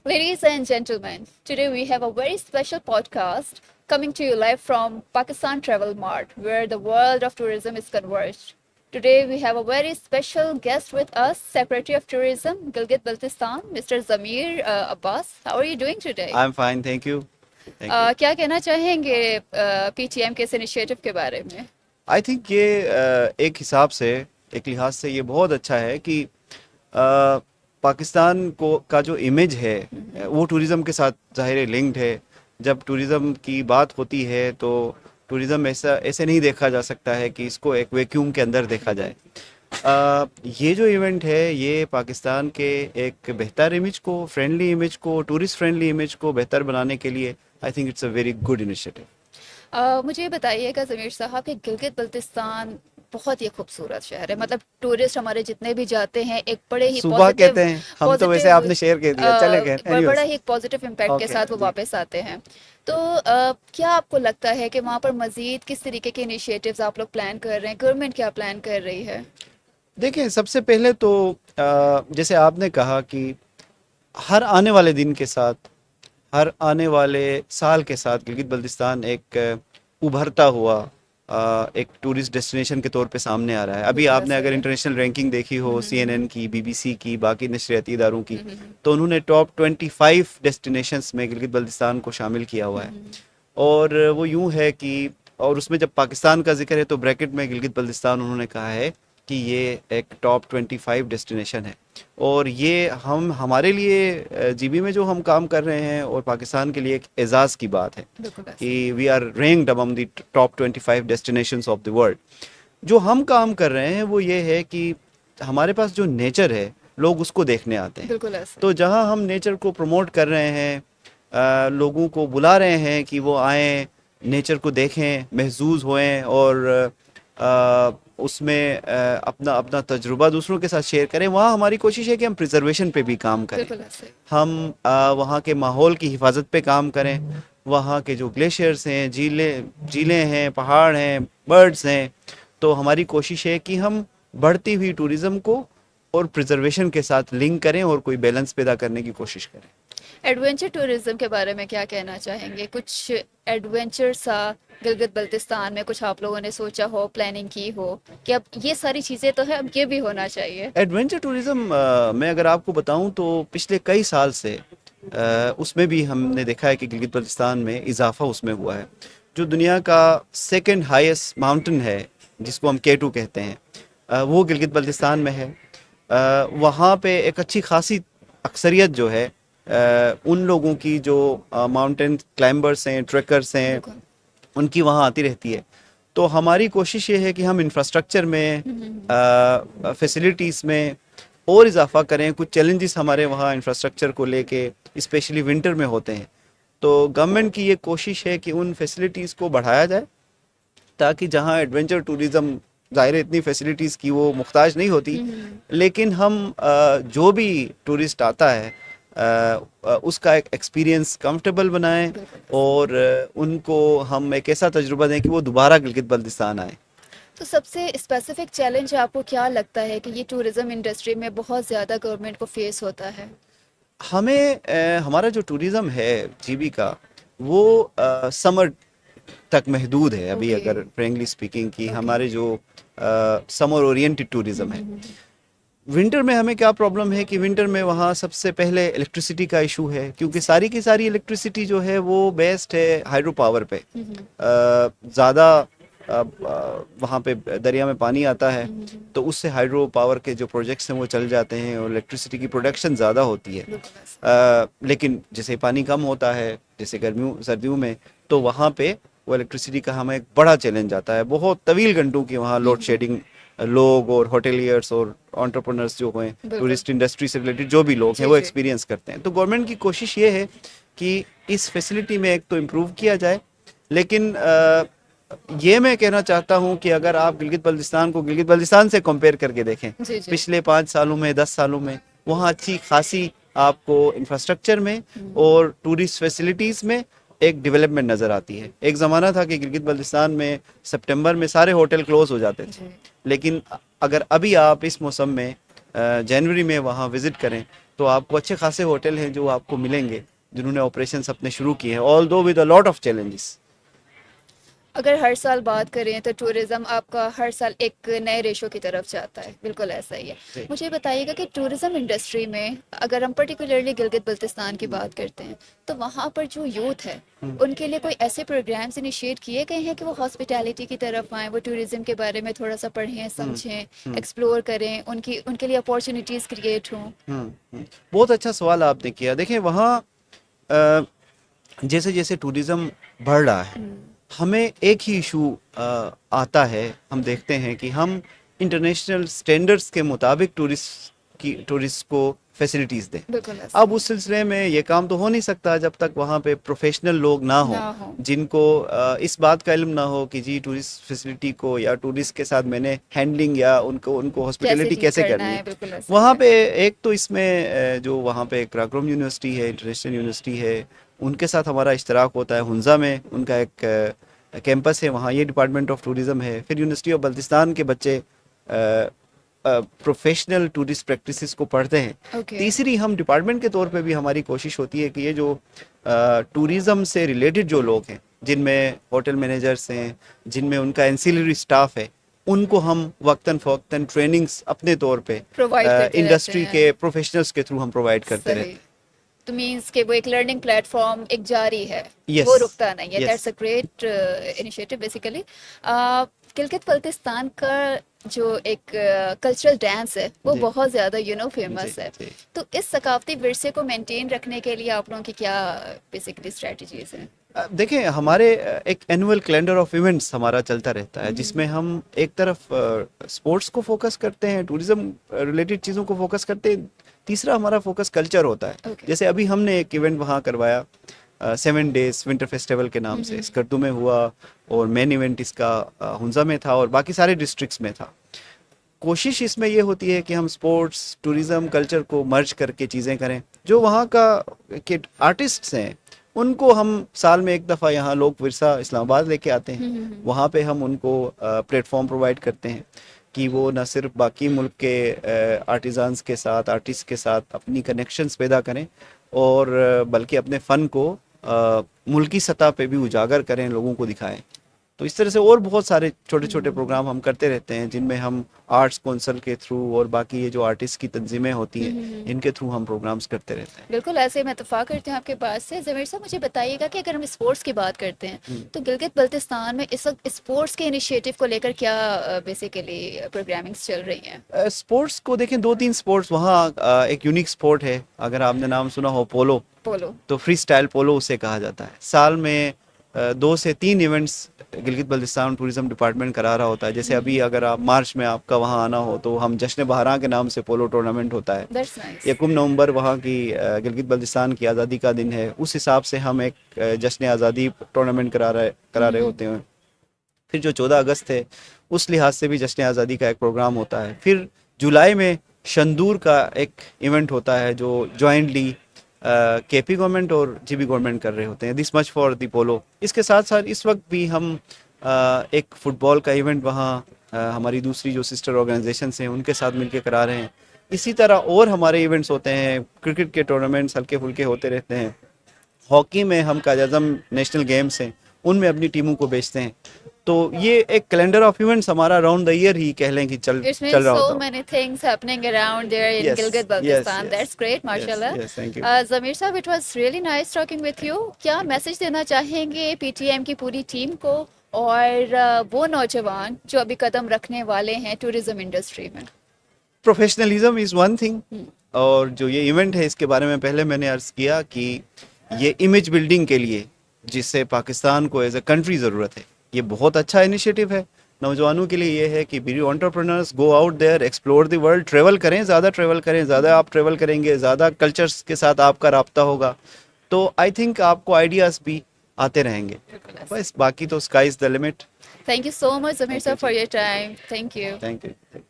Ladies and gentlemen, today we have a very special podcast coming to you live from Pakistan Travel Mart, where the world of tourism is converged. Today we have a very special guest with us, Secretary of Tourism, Gilgit Baltistan, Mr. Zamir Abbas. How are you doing today? I'm fine, thank you. Thank you. क्या कहना चाहेंगे PTM के इस initiative के बारे में? I think ये एक हिसाब से, एक लिहाज से ये बहुत अच्छा है कि पाकिस्तान को का जो इमेज है वो टूरिज़्म के साथ ज़ाहिर है लिंक्ड है। जब टूरिज़्म की बात होती है तो टूरिज़्म ऐसे नहीं देखा जा सकता है कि इसको एक वैक्यूम के अंदर देखा जाए। ये जो इवेंट है ये पाकिस्तान के एक बेहतर इमेज को, फ्रेंडली इमेज को, टूरिस्ट फ्रेंडली इमेज को बेहतर बनाने के लिए I think it's a very good initiative. मुझे ये बताइएगा ज़मीर साहब कि गिलगित बल्तिस्तान बहुत ही खूबसूरत शहर है। मतलब टूरिस्ट हमारे जितने भी जाते हैं एक बड़े ही सुबह पॉजिटिव कहते हैं, हम तो वैसे पॉजिटिव आपने शेयर कह दिया, चले गए। बड़ा एनीवेज, ही एक पॉजिटिव इम्पैक्ट के ओके साथ वो जी। वापस आते हैं। तो क्या आपको लगता है कि वहाँ पर मज़ीद किस तरीके के इनिशिएटिव्स आप लोग प्लान कर रहे हैं? गवर्नमेंट क्या प्लान कर रही है? देखिए, सबसे पहले तो जैसे आपने कहा कि हर आने वाले दिन के साथ, हर आने वाले साल के साथ गिलगित बल्तिस्तान एक उभरता हुआ एक टूरिस्ट डेस्टिनेशन के तौर पे सामने आ रहा है। अभी बिल्कुल आपने ऐसा अगर है। इंटरनेशनल रैंकिंग देखी हो, सीएनएन की, बीबीसी की, बाकी नशरियाती इदारों की, हम्म, तो उन्होंने टॉप 25 डेस्टिनेशंस में गिलगित बल्तिस्तान को शामिल किया हुआ है। और वो यूं है कि, और उसमें जब पाकिस्तान का जिक्र है तो ब्रैकेट में गिलगित बल्तिस्तान उन्होंने कहा है कि ये एक टॉप 25 डेस्टिनेशन है। और ये हम हमारे लिए जीबी में जो हम काम कर रहे हैं और पाकिस्तान के लिए एक एजाज़ की बात है बिल्कुल ऐसा है। कि we are ranked among the top 25 destinations of the world. जो हम काम कर रहे हैं वो ये है कि हमारे पास जो नेचर है लोग उसको देखने आते हैं। बिल्कुल ऐसा है। तो जहाँ हम नेचर को प्रमोट कर रहे हैं, लोगों को बुला रहे हैं कि वो आएँ, नेचर को देखें, महसूस होएं और उसमें अपना अपना तजुर्बा दूसरों के साथ शेयर करें। वहाँ हमारी कोशिश है कि हम प्रिजर्वेशन पे भी काम करें, बिल्कुल ऐसा है। हम वहाँ के माहौल की हिफाजत पे काम करें। वहाँ के जो ग्लेशियर्स हैं, झीलें झीलें हैं, पहाड़ हैं, बर्ड्स हैं, तो हमारी कोशिश है कि हम बढ़ती हुई टूरिज़्म को और प्रिजर्वेशन के साथ लिंक करें और कोई बैलेंस पैदा करने की कोशिश करें। एडवेंचर टूरिज्म के बारे में क्या कहना चाहेंगे? कुछ एडवेंचर सा गिलगित बल्तिस्तान में कुछ आप लोगों ने सोचा हो, प्लानिंग की हो कि अब ये सारी चीज़ें तो है, अब ये भी होना चाहिए? एडवेंचर टूरिज़्म मैं अगर आपको बताऊं तो पिछले कई साल से उसमें भी हमने देखा है कि गिलगित बल्तिस्तान में इजाफा उसमें हुआ है। जो दुनिया का सेकंड हाईएस्ट माउंटेन है जिसको हम केटू कहते हैं, वो गिलगित बल्तिस्तान में है। वहाँ पे एक अच्छी खासी अक्सरियत जो है उन लोगों की जो माउंटेन क्लाइंबर्स हैं, ट्रेकर्स हैं, बिल्कुल। उनकी वहाँ आती रहती है। तो हमारी कोशिश ये है कि हम इंफ्रास्ट्रक्चर में, फैसिलिटीज़ में और इजाफा करें। कुछ चैलेंजेस हमारे वहाँ इंफ्रास्ट्रक्चर को लेके स्पेशली विंटर में होते हैं। तो गवर्नमेंट की ये कोशिश है कि उन फैसिलिटीज़ को बढ़ाया जाए ताकि जहाँ एडवेंचर टूरिज़्म, ज़ाहिर है इतनी फैसिलिटीज़ की वो मुख्ताज नहीं होती, लेकिन हम जो भी टूरिस्ट आता है उसका एक एक्सपीरियंस कंफर्टेबल बनाएं बिल्कुल। और उनको हम एक ऐसा तजुर्बा दें कि वो दोबारा गिलगित बल्तिस्तान आए। तो सबसे स्पेसिफिक चैलेंज आपको क्या लगता है कि ये टूरिज्म इंडस्ट्री में बहुत ज़्यादा गवर्नमेंट को फेस होता है? हमें हमारा जो टूरिज़्म है जीबी का, वो समर तक महदूद है अभी, ओके। अगर फ्रेंकली स्पीकिंग की ओके। हमारे जो समर ओरिएंटेड टूरिज़्म है। विंटर में हमें क्या प्रॉब्लम है कि विंटर में वहाँ सबसे पहले इलेक्ट्रिसिटी का इशू है, क्योंकि सारी की सारी इलेक्ट्रिसिटी जो है वो बेस्ड है हाइड्रो पावर पे। ज़्यादा वहाँ पे दरिया में पानी आता है तो उससे हाइड्रो पावर के जो प्रोजेक्ट्स हैं वो चल जाते हैं और इलेक्ट्रिसिटी की प्रोडक्शन ज़्यादा होती है। बिल्कुल ऐसा। लेकिन जैसे पानी कम होता है, जैसे गर्मियों सर्दियों में, तो वहाँ पे वो इलेक्ट्रिसिटी का हमें एक बड़ा चैलेंज आता है। बहुत तवील घंटों की वहाँ लोड शेडिंग, लोग और होटेलियर्स और एंटरप्रेन्योर्स जो हैं, बिल्कुल। टूरिस्ट इंडस्ट्री से रिलेटेड जो भी लोग हैं, जी वो जी। एक्सपीरियंस करते हैं। तो गवर्नमेंट की कोशिश ये है कि इस फैसिलिटी में एक तो इम्प्रूव किया जाए, लेकिन ये मैं कहना चाहता हूँ कि अगर आप गिलगित बल्तिस्तान को गिलगित बल्तिस्तान से कंपेयर करके देखें जी जी। पिछले 5 सालों में, 10 सालों में, वहाँ अच्छी खासी आपको इंफ्रास्ट्रक्चर में और टूरिस्ट फैसिलिटीज़ में एक डेवलपमेंट नज़र आती है। एक ज़माना था कि गिलगित बल्तिस्तान में सितंबर में सारे होटल क्लोज हो जाते थे, जी। लेकिन अगर अभी आप इस मौसम में जनवरी में वहाँ विज़िट करें तो आपको अच्छे खासे होटल हैं जो आपको मिलेंगे जिन्होंने ऑपरेशंस अपने शुरू किए हैं, ऑल दो with a lot of challenges. अगर हर साल बात करें तो टूरिज्म आपका हर साल एक नए रेशो की तरफ जाता है, बिल्कुल ऐसा ही है। जी। मुझे बताइएगा कि टूरिज्म इंडस्ट्री में अगर हम पर्टिकुलरली गिलगित बल्तिस्तान की बात करते हैं तो वहाँ पर जो यूथ है उनके लिए कोई ऐसे प्रोग्राम्स इनिशिएट किए गए हैं कि वो हॉस्पिटैलिटी की तरफ आएँ, वो टूरिज्म के बारे में थोड़ा सा पढ़ें, समझें, एक्सप्लोर करें, उनकी उनके लिए अपॉर्चुनिटीज़ क्रिएट हों? बहुत अच्छा सवाल आपने किया। देखिए वहाँ अ, जैसे जैसे टूरिज्म बढ़ रहा है, हमें एक ही इशू आता है। हम देखते हैं कि हम इंटरनेशनल स्टैंडर्ड्स के मुताबिक टूरिस्ट को फैसिलिटीज़ दें। बिल्कुल ऐसा अब उस सिलसिले में ये काम तो हो नहीं सकता जब तक वहाँ पे प्रोफेशनल लोग ना हो, ना हो। जिनको इस बात का इल्म ना हो कि जी टूरिस्ट फैसिलिटी को या टूरिस्ट के साथ मैंने हैंडलिंग या उनको उनको कैसे हॉस्पिटैलिटी डील कैसे करना करनी है, है। बिल्कुल ऐसा ही वहाँ है। पे एक तो इसमें जो वहाँ पे कराकोरम यूनिवर्सिटी है, इंटरनेशनल यूनिवर्सिटी है, उनके साथ हमारा इश्तराक होता है। हुंजा में उनका एक कैंपस है, वहाँ ये डिपार्टमेंट ऑफ टूरिज़्म है। फिर यूनिवर्सिटी ऑफ बल्तिस्तान के बच्चे प्रोफेशनल टूरिस्ट प्रैक्टिसेस को पढ़ते हैं। ओके। तीसरी हम डिपार्टमेंट के तौर पे भी हमारी कोशिश होती है कि ये जो टूरिज़्म से रिलेटेड जो लोग हैं, जिनमें होटल मैनेजर्स हैं, जिनमें उनका एंसिलरी स्टाफ है, उनको हम वक्तन फ़वक्तन ट्रेनिंग्स अपने तौर पे प्रोवाइड करते रहते इंडस्ट्री हैं। के प्रोफेशनल्स के थ्रू हम प्रोवाइड करते रहते सही। हैं। तो मीन्स कि वो एक लर्निंग प्लेटफॉर्म एक जारी है, यस, वो रुकता नहीं है। Yes. That's a great initiative basically. Gilgit Baltistan का जो एक कल्चरल डांस है वो जी, बहुत ज़्यादा जी, फेमस है। जी। तो इस सकाफती विरसे को मेंटेन रखने के लिए आप लोगों की क्या बेसिकली स्ट्रेटजीज हैं? देखें हमारे एक एनुअल कैलेंडर ऑफ इवेंट्स हमारा चलता रहता है, जिसमें हम एक तरफ स्पोर्ट्स को फोकस करते हैं, टूरिज्म रिलेटेड चीज़ों को फोकस करते हैं। तीसरा हमारा फोकस कल्चर होता है। ओके। जैसे अभी हमने एक इवेंट वहाँ करवाया 7 डेज विंटर फेस्टिवल के नाम से, स्कर्दू में हुआ, और मेन इवेंट इसका हुंजा में था और बाकी सारे डिस्ट्रिक्ट्स में था। कोशिश इसमें ये होती है कि हम स्पोर्ट्स, टूरिज्म, कल्चर को मर्ज करके चीज़ें करें। जो वहाँ का के आर्टिस्ट्स हैं उनको हम साल में एक दफ़ा यहाँ लोक विरसा इस्लामाबाद लेके आते हैं। वहाँ पे हम उनको प्लेटफॉर्म प्रोवाइड करते हैं कि वो न सिर्फ बाकी मुल्क के आर्टिजान्स के साथ, आर्टिस्ट के साथ अपनी कनेक्शंस पैदा करें, और बल्कि अपने फ़न को मुल्की सतह पे भी उजागर करें, लोगों को दिखाएं। तो इस तरह से और बहुत सारे छोटे छोटे प्रोग्राम हम करते रहते हैं, जिनमें हम आर्ट्स कौंसल के थ्रू और बाकी ये जो आर्टिस्ट की तंजीमें होती हैं इनके थ्रू हम प्रोग्राम्स करते रहते हैं। बिल्कुल ऐसे मैं इत्तेफाक करती हूँ आपके बात से। ज़मीर साहब मुझे बताइएगा कि अगर हम स्पोर्ट्स की बात करते हैं तो गिलगित बल्तिस्तान में इस वक्त स्पोर्ट्स के इनिशिएटिव को लेकर क्या बेसिकली प्रोग्रामिंग्स चल रही हैं? स्पोर्ट्स को देखें, 2-3 स्पोर्ट्स वहाँ एक यूनिक स्पोर्ट है, अगर आपने नाम सुना हो, पोलो। पोलो। तो फ्री स्टाइल पोलो उसे कहा जाता है। साल में 2 से 3 events Gilgit Baltistan tourism department करा रहा होता है। जैसे अभी अगर आप मार्च में आपका वहाँ आना हो तो हम जश्न बहरां के नाम से पोलो टूर्नामेंट होता है। That's nice. 1 नवंबर वहाँ की गिलगित बल्तिस्तान की आज़ादी का दिन है, उस हिसाब से हम एक जश्न आज़ादी टूर्नामेंट करा रहे होते हैं। फिर जो 14 अगस्त है उस लिहाज से भी जश्न आज़ादी का एक प्रोग्राम होता है। फिर जुलाई में शंदूर का एक इवेंट होता है जो जॉइंटली केपी गवर्नमेंट और जीबी गवर्नमेंट कर रहे होते हैं। दिस मच फॉर दी पोलो। इसके साथ साथ इस वक्त भी हम एक फुटबॉल का इवेंट वहाँ हमारी दूसरी जो सिस्टर ऑर्गेनाइजेशंस हैं उनके साथ मिलकर करा रहे हैं। इसी तरह और हमारे इवेंट्स होते हैं, क्रिकेट के टूर्नामेंट्स हल्के फुल्के होते रहते हैं। हॉकी में हम कायद-ए-आज़म नेशनल गेम्स हैं उनमें अपनी टीमों को बेचते हैं। तो ये एक कैलेंडर ऑफ इवेंट्स हमारा अराउंड द ईयर ही कह लें कि चल It चल means रहा so होता है। many things happening around there in Yes, Gilgit yes, Baltistan. yes, That's great, yes, mashallah. yes, thank you. Zamir साहब, it was really nice talking with you. क्या मैसेज देना चाहेंगे पीटीएम की पूरी टीम को और वो नौजवान जो अभी कदम रखने वाले हैं टूरिज्म इंडस्ट्री में? प्रोफेशनलिज्म इज़ वन थिंग, और जो ये इवेंट है इसके बारे में पहले मैंने अर्ज़ किया कि ये इमेज बिल्डिंग के लिए जिससे पाकिस्तान को एज अ कंट्री ज़रूरत है, ये बहुत अच्छा इनिशिएटिव है। नौजवानों के लिए ये है कि be entrepreneurs, go out there, explore the world, travel करें, ज़्यादा ट्रेवल करें, ज़्यादा आप ट्रेवल करेंगे, ज़्यादा कल्चर्स के साथ आपका राब्ता होगा, तो आई थिंक आपको आइडियाज़ भी आते रहेंगे। बस बाकी तो sky is the limit. Thank you so much, Zamir thank you sir, for your time. Thank you. Thank you.